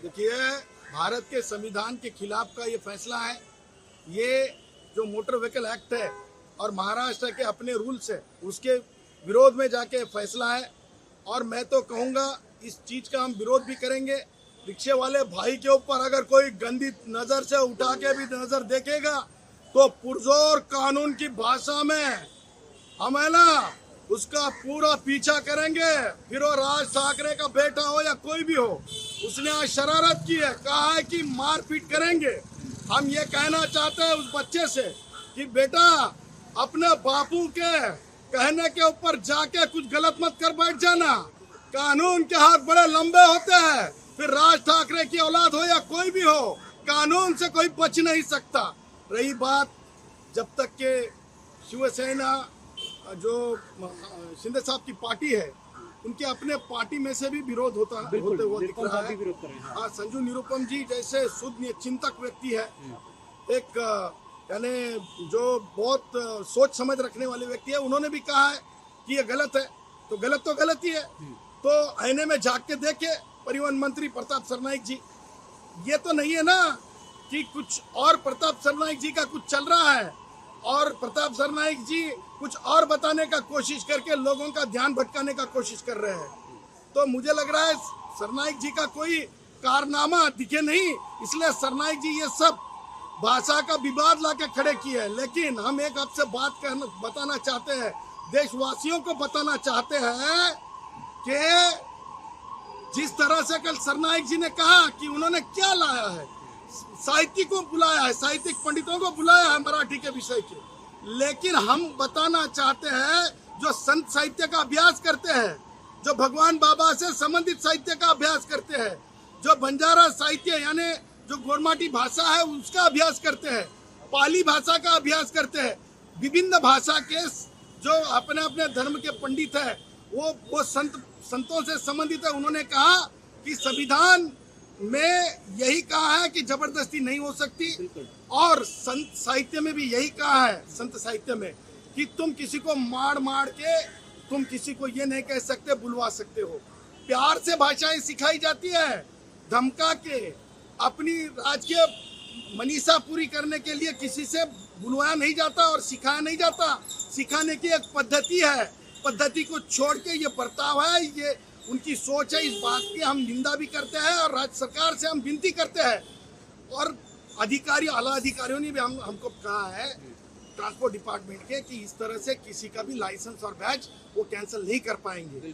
देखिए, भारत के संविधान के खिलाफ का ये फैसला है। ये जो मोटर व्हीकल एक्ट है और महाराष्ट्र के अपने रूल्स है, उसके विरोध में जाके फैसला है। और मैं तो कहूँगा इस चीज़ का हम विरोध भी करेंगे। रिक्शे वाले भाई के ऊपर अगर कोई गंदी नज़र से उठा के भी नज़र देखेगा तो पुरजोर कानून की भाषा में हम है ना उसका पूरा पीछा करेंगे। फिर वो राज ठाकरे का बेटा हो या कोई भी हो, उसने आज शरारत की है, कहा है कि मारपीट करेंगे। हम ये कहना चाहते हैं उस बच्चे से कि बेटा अपने बापू के कहने के ऊपर जाके कुछ गलत मत कर बैठ जाना। कानून के हाथ बड़े लंबे होते हैं। फिर राज ठाकरे की औलाद हो या कोई भी हो, कानून से कोई बच नहीं सकता। रही बात, जब तक के शिवसेना जो शिंदे साहब की पार्टी है, उनके अपने पार्टी में से भी विरोध होते हुए दिख रहा है। हाँ, संजू निरुपम जी जैसे शुद्ध चिंतक व्यक्ति है, एक यानी जो बहुत सोच समझ रखने वाले व्यक्ति है, उन्होंने भी कहा है कि ये गलत है। तो गलत ही है। तो आईने में झांक के देखे परिवहन मंत्री प्रताप सरनाईक जी, ये तो नहीं है ना कि कुछ और प्रताप सरनाईक जी का कुछ चल रहा है और प्रताप सरनाईक जी कुछ और बताने का कोशिश करके लोगों का ध्यान भटकाने का कोशिश कर रहे हैं। तो मुझे लग रहा है सरनाईक जी का कोई कारनामा दिखे नहीं, इसलिए सरनाईक जी ये सब भाषा का विवाद लाके खड़े किए हैं। लेकिन हम एक आपसे बताना चाहते हैं, देशवासियों को बताना चाहते हैं कि जिस तरह से कल सरनाईक जी ने कहा कि उन्होंने क्या लाया है, साहित्यिक को बुलाया है, साहित्यिक पंडितों को बुलाया है मराठी के विषय के। लेकिन हम बताना चाहते हैं जो संत साहित्य का अभ्यास करते हैं, जो भगवान बाबा से संबंधित साहित्य का अभ्यास करते हैं, जो बंजारा साहित्य यानी जो गोरमाटी भाषा है उसका अभ्यास करते हैं, पाली भाषा का अभ्यास करते हैं, विभिन्न भाषा के जो अपने अपने धर्म के पंडित है, वो संतों से संबंधित है। उन्होंने कहा कि संविधान में यही कहा है कि जबरदस्ती नहीं हो सकती, और संत साहित्य में भी यही कहा है, संत साहित्य में, कि तुम किसी को मार के तुम किसी को ये नहीं कह सकते, बुलवा सकते हो। प्यार से भाषाएं सिखाई जाती है, धमका के अपनी राजकीय मनीषा पूरी करने के लिए किसी से बुलवाया नहीं जाता और सिखाया नहीं जाता। सिखाने की एक पद्धति है, पद्धति को छोड़ के ये बर्ताव है, ये उनकी सोच है। इस बात की हम निंदा भी करते हैं और राज्य सरकार से हम विनती करते हैं। और अधिकारी, आला अधिकारियों ने भी हमको कहा है ट्रांसपोर्ट डिपार्टमेंट के कि इस तरह से किसी का भी लाइसेंस और बैच वो कैंसिल नहीं कर पाएंगे।